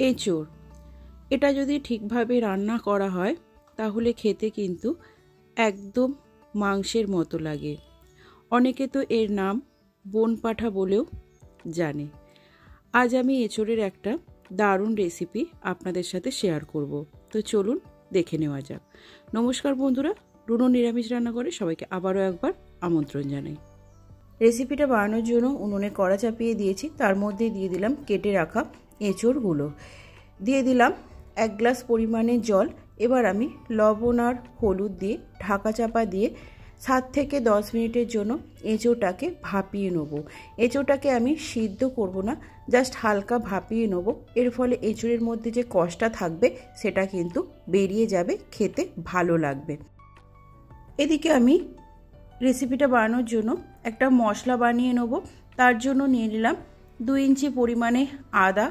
এঁচোড়, এটা যদি ঠিকভাবে রান্না করা হয় তাহলে খেতে কিন্তু একদম মাংসের মতো লাগে। অনেকে তো এর নাম বনপাঁঠা বলেও জানে। আজ আমি এঁচোড়ের একটা দারুণ রেসিপি আপনাদের সাথে শেয়ার করব। তো চলুন দেখে নেওয়া যাক। নমস্কার বন্ধুরা, রুনো নিরামিষ রান্নাঘরে সবাইকে আবারও একবার আমন্ত্রণ জানাই। রেসিপিটা বানানোর জন্য উনুনে কড়া চাপিয়ে দিয়েছি, তার মধ্যে দিয়ে দিলাম কেটে রাখা এঁচোড়গুলো, দিয়ে দিলাম 1 গ্লাস পরিমাণে জল। এবার আমি লবণ আর হলুদ দিয়ে ঢাকা চাপা দিয়ে 7 থেকে 10 মিনিটের জন্য এঁচোড়টাকে ভাপিয়ে নেব। এঁচোড়টাকে আমি সিদ্ধ করব না, জাস্ট হালকা ভাপিয়ে নেব। এর ফলে এঁচোড়ের মধ্যে যে কষটা থাকবে সেটা কিন্তু বেরিয়ে যাবে, খেতে ভালো লাগবে। এদিকে আমি রেসিপিটা বানানোর জন্য একটা মশলা বানিয়ে নেব। তার জন্য নিয়ে নিলাম 2 ইঞ্চি পরিমাণে আদা,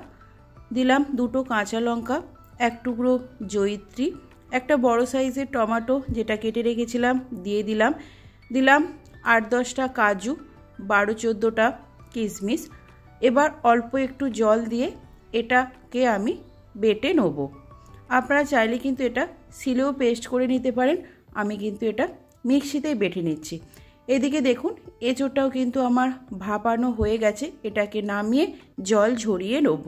দিলাম 2টো কাঁচা লঙ্কা, 1 টুকরো জয়িত্রী, একটা বড় সাইজের টমেটো যেটা কেটে রেখেছিলাম দিয়ে দিলাম 8-10টা কাজু, 12-14টা কিশমিশ। এবার অল্প একটু জল দিয়ে এটাকে আমি বেটে নেব। আপনারা চাইলে কিন্তু এটা শিলেও পেস্ট করে নিতে পারেন, আমি কিন্তু এটা মিক্সিতেই বেটে নিচ্ছি। এদিকে দেখুন এঁচোড়টাও কিন্তু আমার ভাপানো হয়ে গেছে, এটাকে নামিয়ে জল ঝরিয়ে নেব।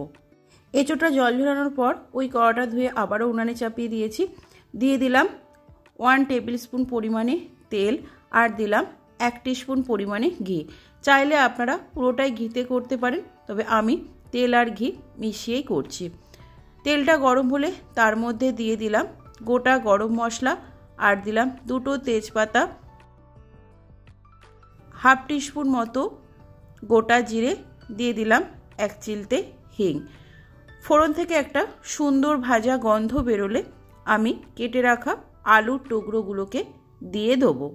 এঁচোড়টা জল ঝরানোর পর ওই কড়াটা ধুয়ে আবারও উনানে চাপিয়ে দিয়েছি। দিয়ে দিলাম 1 টেবিল স্পুন পরিমাণে তেল আর দিলাম 1 টিস্পুন পরিমাণে ঘি। চাইলে আপনারা পুরোটাই ঘিতে করতে পারেন, তবে আমি তেল আর ঘি মিশিয়েই করছি। তেলটা গরম হলে তার মধ্যে দিয়ে দিলাম গোটা গরম মশলা আর দিলাম 2টো তেজপাতা, 1/2 টিস্পুন মতো গোটা জিরে, দিয়ে দিলাম 1 চিলতে হিং। ফোড়ন থেকে একটা সুন্দর ভাজা গন্ধ বেরোলে আমি কেটে রাখা আলুর টুকরোগুলোকে দিয়ে দেবো।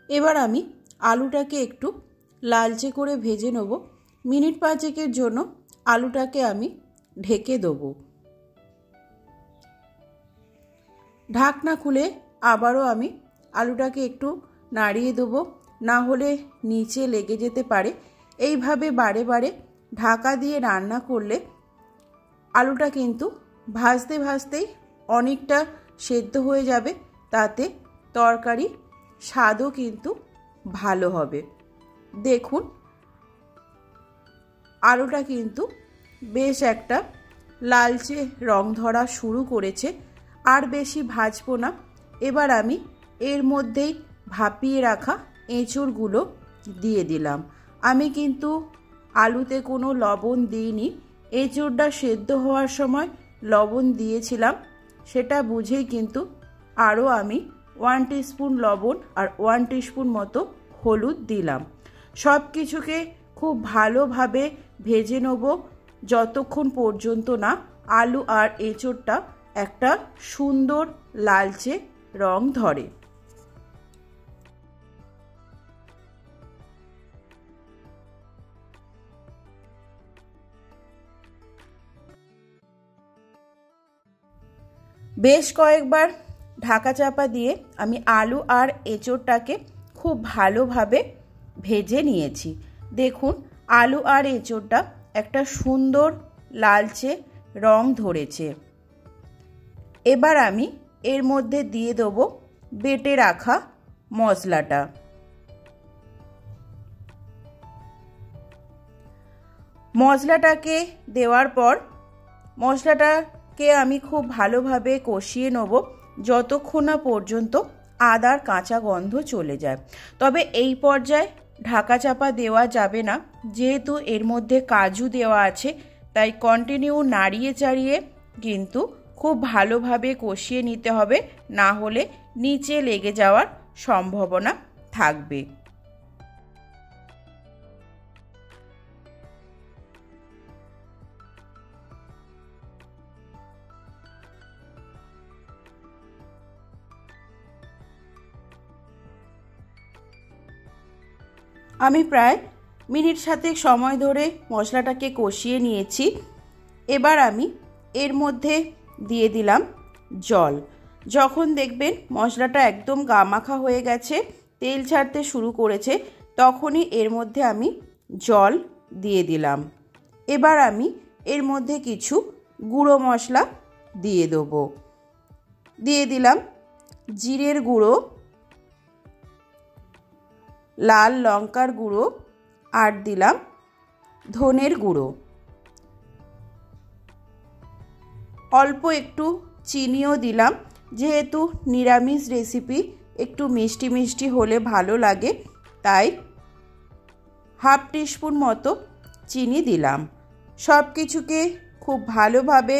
এবার আমি আলুটাকে একটু লালচে করে ভেজে নেব। মিনিট 5-এর জন্য আলুটাকে আমি ঢেকে দেবো। ঢাকনা খুলে আবারও আমি আলুটাকে একটু নাড়িয়ে দেবো, না হলে নিচে লেগে যেতে পারে। এইভাবে বারে বারে ঢাকা দিয়ে রান্না করলে আলুটা কিন্তু ভাজতে ভাজতেই অনেকটা সেদ্ধ হয়ে যাবে, তাতে তরকারি স্বাদও কিন্তু ভালো হবে। দেখুন আলুটা কিন্তু বেশ একটা লালচে রং ধরা শুরু করেছে, আর বেশি ভাজবো না। এবার আমি এর মধ্যেই ভাপিয়ে রাখা এঁচোড়গুলো দিয়ে দিলাম। আমি কিন্তু আলুতে কোনো লবণ দিইনি, এঁচোড়টা সেদ্ধ হওয়ার সময় লবণ দিয়েছিলাম, সেটা বুঝেই কিন্তু আরও আমি 1 টিস্পুন লবণ আর 1 টিস্পুন মতো হলুদ দিলাম। সব কিছুকে খুব ভালোভাবে ভেজে নেব যতক্ষণ পর্যন্ত না আলু আর এঁচোড়টা একটা সুন্দর লালচে রং ধরে। বেশ কয়েকবার ঢাকা চাপা দিয়ে আমি আলু আর এঁচোড়টাকে খুব ভালোভাবে ভেজে নিয়েছি। দেখুন আলু আর এঁচোড়টা একটা সুন্দর লালচে রং ধরেছে। এবার আমি এর মধ্যে দিয়ে দেবো বেটে রাখা মশলাটা। মশলাটাকে দেওয়ার পর মশলাটাকে আমি খুব ভালোভাবে কষিয়ে নেব যতক্ষণ না পর্যন্ত আদার কাঁচা গন্ধ চলে যায়। তবে এই পর্যায়ে ঢাকা চাপা দেওয়া যাবে না, যেহেতু এর মধ্যে কাজু দেওয়া আছে, তাই কন্টিনিউ নাড়িয়ে চাড়িয়ে কিন্তু খুব ভালোভাবে কষিয়ে নিতে হবে, না হলে নিচে লেগে যাওয়ার সম্ভাবনা থাকবে। আমি প্রায় মিনিট 7 সময় ধরে মশলাটাকে কষিয়ে নিয়েছি। এবার আমি এর মধ্যে দিয়ে দিলাম জল। যখন দেখবেন মশলাটা একদম গামাখা হয়ে গেছে, তেল ছাড়তে শুরু করেছে তখনই এর মধ্যে আমি জল দিয়ে দিলাম। এবার আমি এর মধ্যে কিছু গুঁড়ো মশলা দিয়ে দেবো। দিয়ে দিলাম জিরের গুঁড়ো, লাল লঙ্কার গুঁড়ো আর দিলাম ধনের গুঁড়ো। অল্প একটু চিনিও দিলাম, যেহেতু নিরামিষ রেসিপি একটু মিষ্টি মিষ্টি হলে ভালো লাগে, তাই হাফ টিস্পুন মতো চিনি দিলাম। সব কিছুকে খুব ভালোভাবে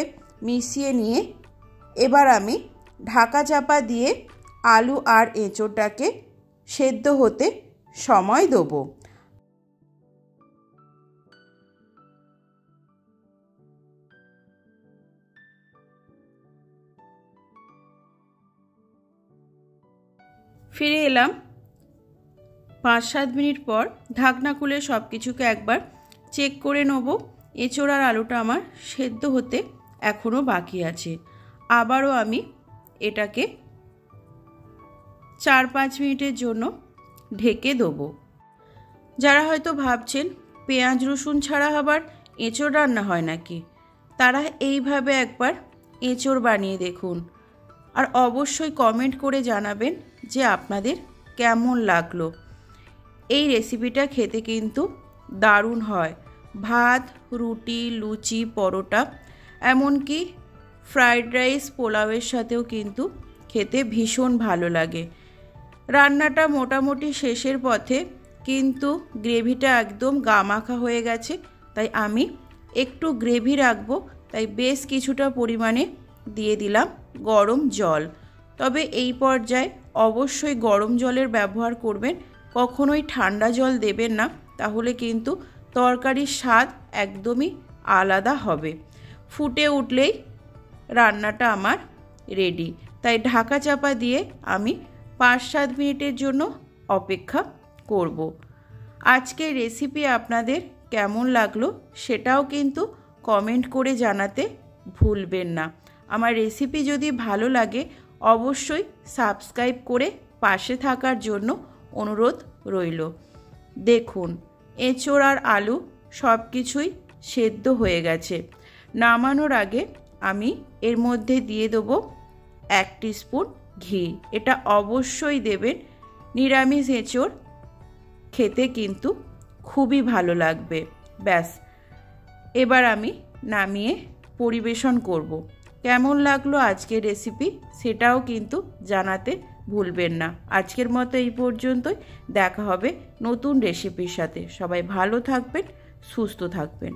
মিশিয়ে নিয়ে এবার আমি ঢাকা চাপা দিয়ে আলু আর এঁচোড়টাকে সেদ্ধ হতে সময় দেবো। ফিরে এলাম 5-7 মিনিট পর। ঢাকনা খুলে সব কিছুকে একবার চেক করে নেব। এঁচোড় আর আলুটা আমার সেদ্ধ হতে এখনও বাকি আছে। আবারও আমি এটাকে 4-5 মিনিটের জন্য ঢেকে দেবো। যারা হয়তো ভাবছেন পেঁয়াজ রসুন ছাড়া আবার এঁচোড় রান্না হয় নাকি, তারা এইভাবে একবার এঁচোড় বানিয়ে দেখুন। আর অবশ্যই কমেন্ট করে জানাবেন যে আপনাদের কেমন লাগলো। এই রেসিপিটা খেতে কিন্তু দারুণ হয়। ভাত, রুটি, লুচি, পরোটা, এমনকি ফ্রাইড রাইস, পোলাওয়ের সাথেও কিন্তু খেতে ভীষণ ভালো লাগে। রান্নাটা মোটামুটি শেষের পথে, কিন্তু গ্রেভিটা একদম গামাখা হয়ে গেছে, তাই আমি একটু গ্রেভি রাখবো, তাই বেশ কিছুটা পরিমাণে দিয়ে দিলাম গরম জল। তবে এই পর্যায়ে অবশ্যই গরম জলের ব্যবহার করবেন, কখনোই ঠান্ডা জল দেবেন না, তাহলে কিন্তু তরকারির স্বাদ একদমই আলাদা হবে। ফুটে উঠলেই রান্নাটা আমার রেডি, তাই ঢাকা চাপা দিয়ে আমি 5-7 মিনিটের জন্য অপেক্ষা করব। আজকের রেসিপি আপনাদের কেমন লাগলো সেটাও কিন্তু কমেন্ট করে জানাতে ভুলবেন না। আমার রেসিপি যদি ভালো লাগে অবশ্যই সাবস্ক্রাইব করে পাশে থাকার জন্য অনুরোধ রইল। দেখুন এঁচোড় আর আলু সব কিছুই সেদ্ধ হয়ে গেছে। নামানোর আগে আমি এর মধ্যে দিয়ে দেবো 1 টিস্পুন ঘি। এটা অবশ্যই দেবেন, নিরামিষ এঁচোড় খেতে কিন্তু খুবই ভালো লাগবে। ব্যাস, এবার আমি নামিয়ে পরিবেশন করব। কেমন লাগলো আজকের রেসিপি সেটাও কিন্তু জানাতে ভুলবেন না। আজকের মতো এই পর্যন্তই, দেখা হবে নতুন রেসিপির সাথে। সবাই ভালো থাকবেন, সুস্থ থাকবেন।